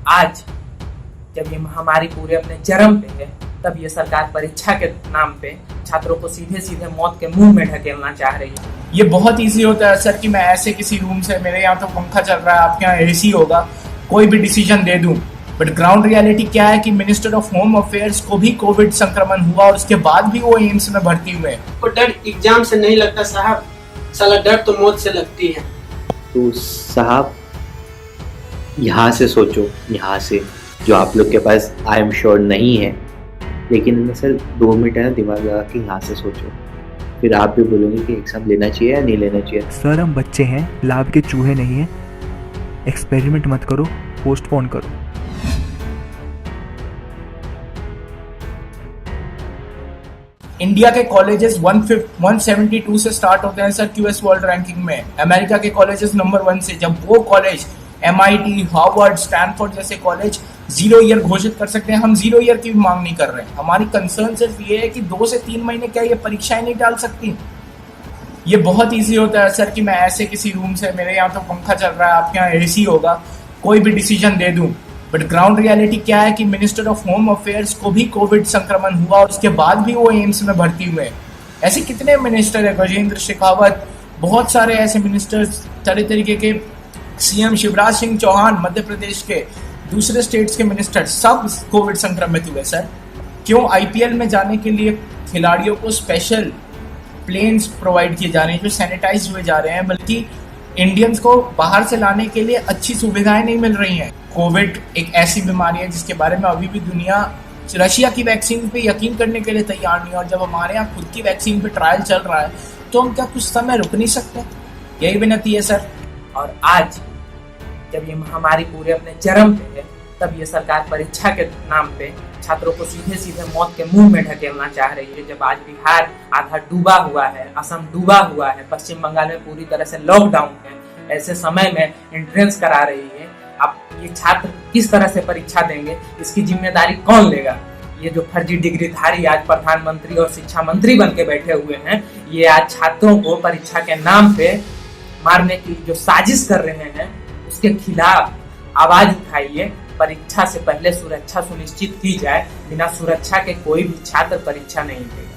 आज जब ये महामारी पूरे अपने चरम पे है, तब ये सरकार परीक्षा के नाम पे छात्रों को सीधे सीधे मौत के मुंह में ढकेलना चाह रही है। ये बहुत इजी होता है सर कि मैं ऐसे किसी रूम से, मेरे यहाँ तो पंखा चल रहा है, आपके यहाँ एसी होगा, कोई भी डिसीजन दे दूं। बट ग्राउंड रियलिटी क्या है कि मिनिस्टर ऑफ होम अफेयर्स को भी कोविड संक्रमण हुआ और उसके बाद भी वो एम्स में भर्ती हुए। को डर एग्जाम से नहीं लगता साहब, साला डर तो मौत से लगती है। तो साहब यहाँ से सोचो, यहाँ से जो आप लोग के पास आई एम श्योर नहीं है, लेकिन सर 2 मिनट है ना दिमाग लगा के यहाँ से सोचो, फिर आप भी बोलोगे कि एग्जाम लेना चाहिए या नहीं लेना चाहिए। सर हम बच्चे हैं, लाभ के चूहे नहीं हैं। एक्सपेरिमेंट मत करो, पोस्टपोन करो। इंडिया के कॉलेजेस 172 से स्टार्ट होते हैं सर क्यूएस वर्ल्ड रैंकिंग में। अमेरिका के कॉलेजेस नंबर 1 से। जब वो कॉलेज MIT, हार्वर्ड, स्टैनफोर्ड जैसे कॉलेज 0 ईयर घोषित कर सकते हैं, हम 0 ईयर की भी मांग नहीं कर रहे हैं। हमारी कंसर्न सिर्फ ये है कि 2 से 3 महीने क्या ये परीक्षाएं नहीं डाल सकती। ये बहुत इजी होता है सर कि मैं ऐसे किसी रूम से, मेरे यहाँ तो पंखा चल रहा है, आपके यहाँ एसी होगा, कोई भी डिसीजन दे दूं। बट ग्राउंड रियलिटी क्या है कि मिनिस्टर ऑफ होम अफेयर्स को भी कोविड संक्रमण हुआ और उसके बाद भी वो एम्स में भर्ती हुए। ऐसे कितने मिनिस्टर है, गजेंद्र शेखावत, बहुत सारे ऐसे मिनिस्टर्स, तरह तरीके के CM शिवराज सिंह चौहान मध्य प्रदेश के, दूसरे स्टेट्स के मिनिस्टर, सब कोविड संक्रमित हुए सर। क्यों IPL में जाने के लिए खिलाड़ियों को स्पेशल प्लेन्स प्रोवाइड किए जा रहे हैं जो सैनिटाइज हुए जा रहे हैं, बल्कि इंडियंस को बाहर से लाने के लिए अच्छी सुविधाएं नहीं मिल रही हैं। कोविड एक ऐसी बीमारी है जिसके बारे में अभी भी दुनिया रशिया की वैक्सीन पे यकीन करने के लिए तैयार नहीं है, और जब हमारे यहाँ खुद की वैक्सीन पे ट्रायल चल रहा है तो हम क्या कुछ समय रुक नहीं सकते? यही विनती है सर। और आज जब ये महामारी पूरे अपने चरम पे है, तब ये सरकार परीक्षा के नाम पे छात्रों को सीधे सीधे मौत के मुंह में ढकेलना चाह रही है। जब आज बिहार आधा डूबा हुआ है, असम डूबा हुआ है, पश्चिम बंगाल में पूरी तरह से लॉकडाउन है, ऐसे समय में एंट्रेंस करा रही है। अब ये छात्र किस तरह से परीक्षा देंगे, इसकी जिम्मेदारी कौन लेगा? ये जो फर्जी डिग्रीधारी आज प्रधानमंत्री और शिक्षा मंत्री बन के बैठे हुए हैं, ये आज छात्रों को परीक्षा के नाम पे मारने की जो साजिश कर रहे हैं, उसके खिलाफ आवाज उठाइए। परीक्षा से पहले सुरक्षा सुनिश्चित की जाए। बिना सुरक्षा के कोई भी छात्र परीक्षा नहीं देगा।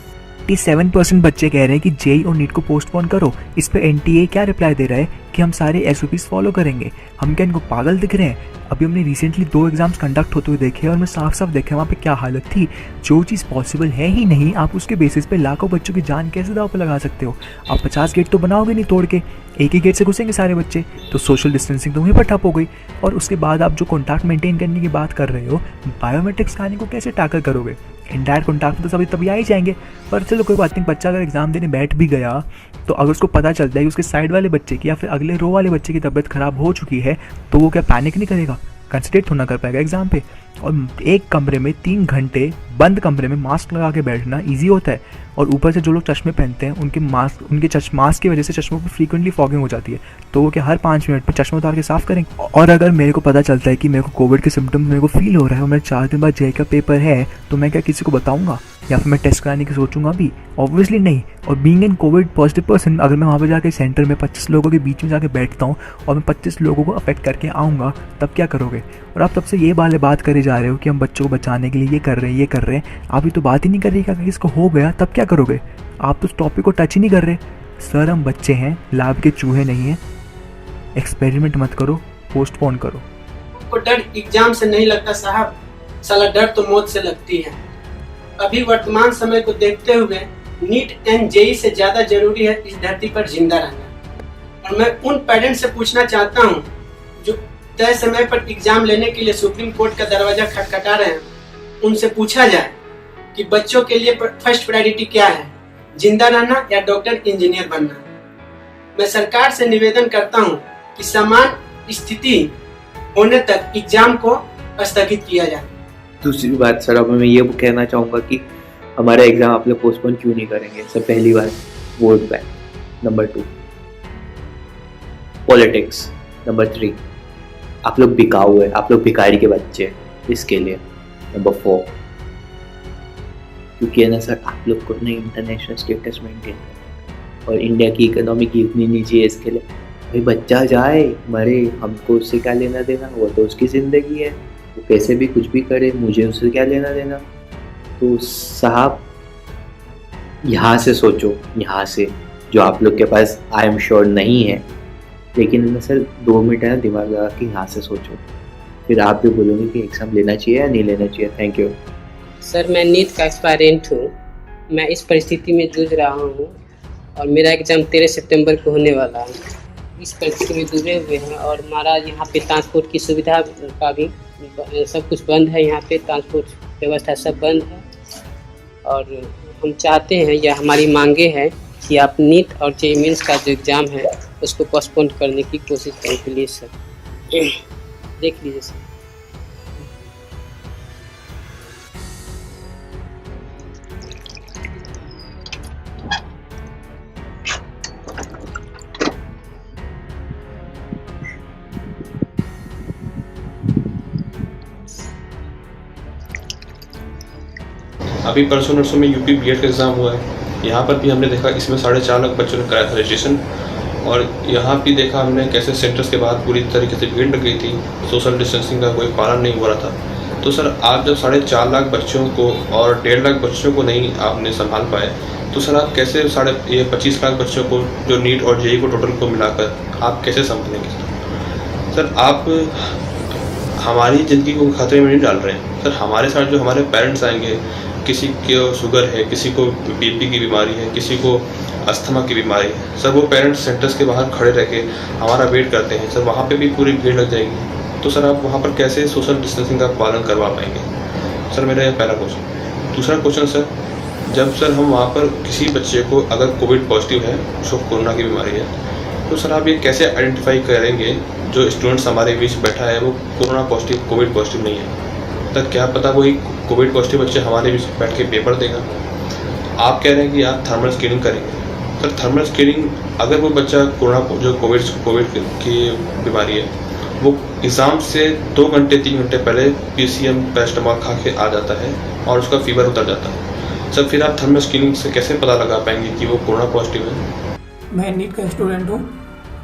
87% बच्चे कह रहे हैं कि JEE और नीट को पोस्टपोन करो। इस पे NTA क्या रिप्लाई दे रहा है कि हम सारे SOPs फॉलो करेंगे। हम क्या इनको पागल दिख रहे हैं? अभी हमने रिसेंटली 2 एग्जाम्स कंडक्ट होते हुए देखे और मैं साफ साफ देखे वहाँ पे क्या हालत थी। जो चीज़ पॉसिबल है ही नहीं, आप उसके बेसिस पे लाखों बच्चों की जान कैसे दांव पे लगा सकते हो? आप 50 गेट तो बनाओगे नहीं तोड़ के, एक ही गेट से घुसेंगे सारे बच्चे, तो सोशल डिस्टेंसिंग तो वहीं पर ठप हो गई। और उसके बाद आप जो कॉन्टैक्ट मेंटेन करने की बात कर रहे हो, बायोमेट्रिक स्कैनिंग को कैसे टैकल करोगे? इनडायरेक्ट कॉन्टैक्ट तो तभी आ ही जाएंगे। पर चलो कोई बात नहीं, बच्चा अगर एग्जाम देने बैठ भी गया तो अगर उसको पता चलता है कि उसके साइड वाले बच्चे की या फिर अगले रो वाले बच्चे की तबीयत खराब हो चुकी है, तो वो क्या पैनिक नहीं करेगा? कंसंट्रेट होना कर पाएगा एग्जाम पे? और एक कमरे में 3 घंटे बंद कमरे में मास्क लगा के बैठना ईजी होता है, और ऊपर से जो लोग चश्मे पहनते हैं उनके मास्क की वजह से चश्मों पर फ्रीक्वेंटली फॉगिंग हो जाती है, तो वो क्या हर 5 मिनट पर चश्मा उतार के साफ करेंगे? और अगर मेरे को पता चलता है कि मेरे को कोविड के सिम्टम्स मेरे को फील हो रहा है और मेरे 4 दिन बाद JEE का पेपर है, तो मैं क्या किसी को बताऊंगा या फिर मैं टेस्ट कराने की सोचूंगा भी? ऑब्वियसली नहीं। और being an Covid positive person, अगर मैं वहाँ पर जाके सेंटर में 25 लोगों के बीच में जाके बैठता हूँ और मैं 25 लोगों को अफेक्ट करके आऊँगा, तब क्या करोगे? और आप तब से ये वाले बात करे जा रहे हो कि हम बच्चों को बचाने के लिए ये कर रहे हैं। आप ये तो बात ही नहीं कर रही कि अगर किसको हो गया तब क्या करोगे? आप तो उस टॉपिक को टच ही नहीं कर रहे। सर हम बच्चे हैं, लाभ के चूहे नहीं हैं। एक्सपेरिमेंट मत करो, पोस्टपोन करो। को डर एग्जाम से नहीं लगता साहब, साला डर तो मौत से लगती है। अभी वर्तमान समय को देखते हुए नीट एंड JEE से ज्यादा जरूरी है इस धरती पर जिंदा रहना। और मैं उन पेरेंट्स से पूछना चाहता हूँ जो तय समय पर एग्जाम लेने के लिए सुप्रीम कोर्ट का दरवाजा खटखटा रहे हैं, उनसे पूछा जाए कि बच्चों के लिए फर्स्ट प्रायोरिटी क्या है, जिंदा रहना या डॉक्टर इंजीनियर बनना। मैं सरकार से निवेदन करता हूं कि समान स्थिति होने तक एग्जाम को स्थगित किया जाए। दूसरी बात सर, अब मैं ये कहना चाहूँगा कि हमारा एग्ज़ाम आप लोग पोस्टपोन क्यों नहीं करेंगे? सर पहली बात vote bank, number 2 politics, number 3 आप लोग बिकाऊ है, आप लोग भिखारी के बच्चे हैं, इसके लिए नंबर 4 क्योंकि है ना सर, आप लोग को नहीं इंटरनेशनल स्टेटस मेंटेन और इंडिया की इकोनॉमी की उतनी नीचे है, इसके लिए भाई बच्चा जाए मरे, हमको उससे क्या लेना देना, वो तो उसकी ज़िंदगी है। वो कैसे भी कुछ भी करे, मुझे उससे क्या लेना देना। तो साहब यहाँ से सोचो, यहाँ से, जो आप लोग के पास आई एम श्योर नहीं है, लेकिन सर 2 मिनट है ना, दिमाग लगा के यहाँ से सोचो, फिर आप भी बोलोगे कि एग्ज़ाम लेना चाहिए या नहीं लेना चाहिए। Thank you sir. मैं नीट का एस्पायरेंट हूँ। मैं इस परिस्थिति में जूझ रहा हूँ और मेरा एग्ज़ाम 13 सितंबर को होने वाला है। इस परिस्थिति में जुड़े हुए हैं और हमारा यहाँ पे ट्रांसपोर्ट की सुविधा का भी सब कुछ बंद है। यहाँ पे ट्रांसपोर्ट व्यवस्था सब बंद है और हम चाहते हैं, या हमारी मांगे हैं कि आप नीट और जेईई मेंस का जो एग्ज़ाम है उसको पोस्टपोन करने की कोशिश करें प्लीज़ सर। देख लीजिए सर। अभी परसों नरसों में यूपी बीएड का एग्ज़ाम हुआ है। यहाँ पर भी हमने देखा इसमें 4.5 लाख बच्चों ने कराया था रजिस्ट्रेशन, और यहाँ भी देखा हमने कैसे सेंटर्स के बाद पूरी तरीके से भीड़ लग गई थी, सोशल डिस्टेंसिंग का कोई पालन नहीं हो रहा था। तो सर आप जब 4.5 लाख बच्चों को और 1.5 लाख बच्चों को नहीं आपने संभाल पाए, तो सर आप कैसे 25 लाख बच्चों को जो नीट और जेईई को टोटल को मिलाकर आप कैसे संभालेंगे सर? आप हमारी ज़िंदगी को खतरे में नहीं डाल रहे हैं सर। हमारे साथ जो हमारे पेरेंट्स आएंगे, किसी को शुगर है, किसी को बीपी की बीमारी है, किसी को अस्थमा की बीमारी है सर, वो पेरेंट्स सेंटर्स के बाहर खड़े रह के हमारा वेट करते हैं सर। वहाँ पे भी पूरी भीड़ लग जाएगी, तो सर आप वहाँ पर कैसे सोशल डिस्टेंसिंग का पालन करवा पाएंगे सर? मेरा यह पहला क्वेश्चन। दूसरा क्वेश्चन सर, जब सर हम वहाँ पर किसी बच्चे को अगर कोविड पॉजिटिव है, जो कोरोना की बीमारी है, तो सर आप ये कैसे आइडेंटिफाई करेंगे जो स्टूडेंट्स हमारे बीच बैठा है वो कोरोना पॉजिटिव कोविड पॉजिटिव नहीं है? तक क्या पता वही कोविड पॉजिटिव बच्चे हमारे बीच बैठ के पेपर देगा। आप कह रहे हैं कि आप थर्मल स्क्रीनिंग करेंगे सर। थर्मल स्क्रीनिंग, अगर वो बच्चा कोरोना जो कोविड की बीमारी है, वो एग्ज़ाम से 2 घंटे 3 घंटे पहले पीसीएम पैरासिटामोल खा के आ जाता है और उसका फीवर उतर जाता है सर, फिर आप थर्मल स्क्रीनिंग से कैसे पता लगा पाएंगे कि वो कोरोना पॉजिटिव है? मैं नीट का स्टूडेंट हूँ।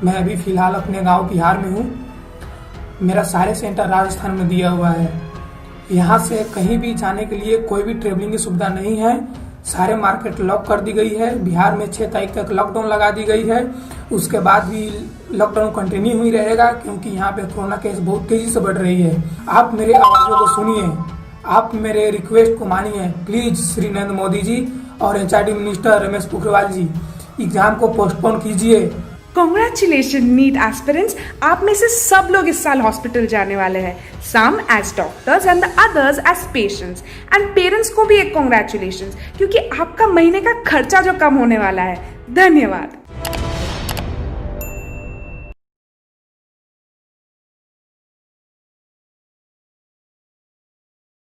मैं अभी फ़िलहाल अपने गांव बिहार में हूँ। मेरा सारे सेंटर राजस्थान में दिया हुआ है। यहाँ से कहीं भी जाने के लिए कोई भी ट्रेवलिंग की सुविधा नहीं है। सारे मार्केट लॉक कर दी गई है। बिहार में 6 तारीख तक लॉकडाउन लगा दी गई है। उसके बाद भी लॉकडाउन कंटिन्यू ही रहेगा, क्योंकि यहाँ पे कोरोना केस बहुत तेज़ी से बढ़ रही है। आप मेरे आवाज़ों को सुनिए, आप मेरे रिक्वेस्ट को मानिए प्लीज़। श्री नरेंद्र मोदी जी और एचआरडी मिनिस्टर रमेश पोखरियाल जी, एग्जाम को पोस्टपोन कीजिए। Congratulations नीट एस्पिरेंट्स, आप में से सब लोग इस साल हॉस्पिटल जाने वाले हैं। Some as doctors and the others as patients. And parents को भी एक कॉन्ग्रेचुलेशंस, क्योंकि आपका महीने का खर्चा जो कम होने वाला है। धन्यवाद।